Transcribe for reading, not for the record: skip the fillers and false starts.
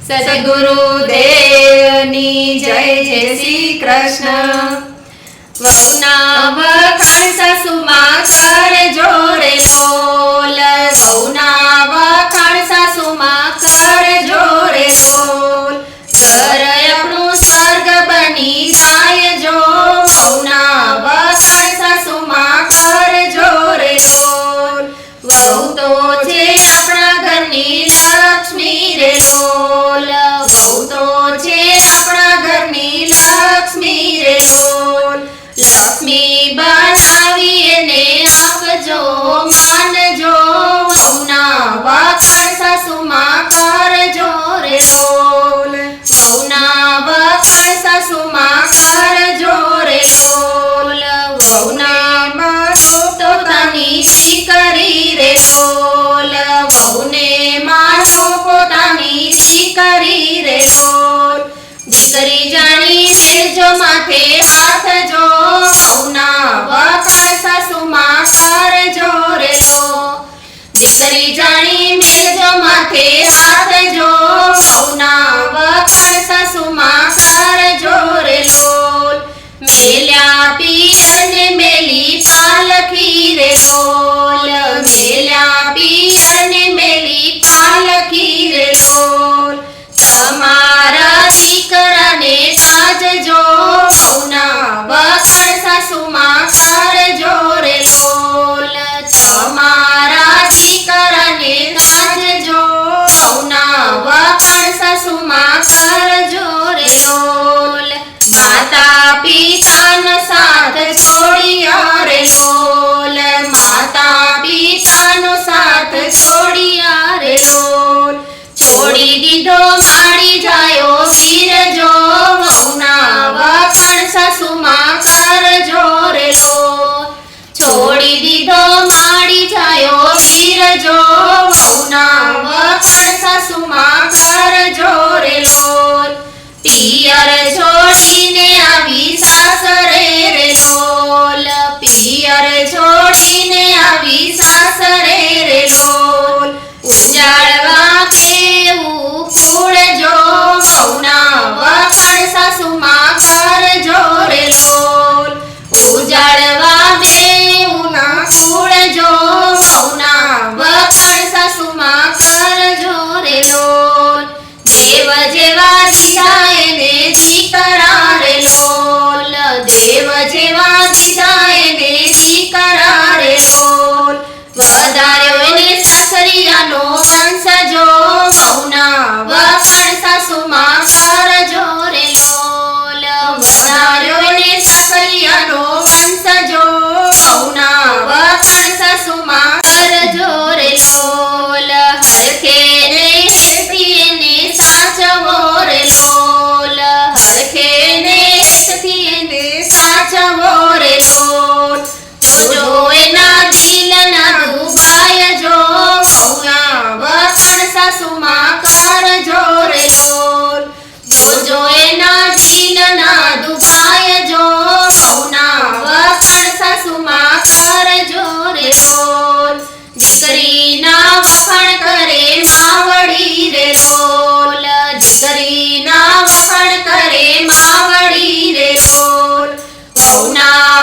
સદગુરુદેવની જય જય શ્રી કૃષ્ણ. વહુના વખાણ સાસુમાં કરજો રે લોલ, વહુના વખાણ સાસુમાં કરજો રે લોલ. ઘર આપણું સ્વર્ગ બની જાય જો, વહુના વખાણ સાસુમાં કરજો રે લોલ. વહુ તો છે આપણા ઘરની લક્ષ્મી રે લોલ, વહુ તો છે આપણા ઘરની લક્ષ્મી રે લોલ. લક્ષ્મી બનાવી એને આપજો માનજો, વહુના વખાણ સાસુમાં કરજો રે લોલ, વહુના વખાણ સાસુમાં કરજો રે લોલ. વહુના માનો પોતાની દીકરી રે લોલ, વહુને માનો પોતાની દીકરી રે લોલ. દીકરી જાણી મેલજો માથે હાથ જો, વહુના વખાણ સાસુમાં કરજો રે લોલ. દીકરી જાણી મેલજો માથે હાથ જો, વહુના વખાણ સાસુમાં કરજો રે લોલ. મેલ્યા પિયર ને મેલી પાલખી રે લોલ, મેલ્યા પિયર ને મેલી પાલખી રે લોલ. તમારા દીકરાને તાજજો, વહુના વખાણ સાસુમાં કરજો રે લોલ. તમારા દીકરાને તાજજો, વહુના વખાણ સાસુમાં કરજો રે લોલ. માતા પિતાનો સાથ છોડ્યા રે લોલ, માતા પિતાનો સાથ છોડ્યા રે લોલ. છોડી દીધો માડી જાયો વીર જો, વહુના વખાણ સાસુમાં કરજો રે લોલ. છોડી દીધો માડી જાયો વીર જો, વહુના વખાણ સાસુમાં કરજો રે લોલ. પિયર છોડીને આવી સાસરે રે લોલ, પિયર છોડીને આવી સાસરે રે લોલ. ઉજાડવા કેવું ફૂડજો, વહુના વખાણ સાસુમાં કરજો રે લોલ. ઉજાડવા બેવું ના ફૂડજો, વહુના વખાણ સાસુમાં કરજો રે લોલ. દેવ જેવા દીધા એને દીકરા રે લોલ, દેવ જેવા દીધા એને દીકરા રે લોલ. વધાર્યો એને સાસરિયાનો વંશજો, વહુના વખાણ સાસુમાં કરજો રે લોલ. વધાર્યો એને સાસરિયાનો વંશજો, વહુના વખાણ સાસુમાં કરજો રે લોલ. હરખે ને હેતથી એને સાચવો રે લોલ, હરખે ને હેતથી એને સાચવો રે લોલ. જોજો એના દિલના દુભાય જો, વહુના વખાણ સાસુમાં કરજો રે લોલ. જોજો એના દિલના દુભાય જો, વહુના વખાણ સાસુમાં કરજો રે લોલ. દીકરીના વખાણ કરે માવડી રે લોલ, દીકરીના વખાણ કરે માવડી રે લોલ. વહુના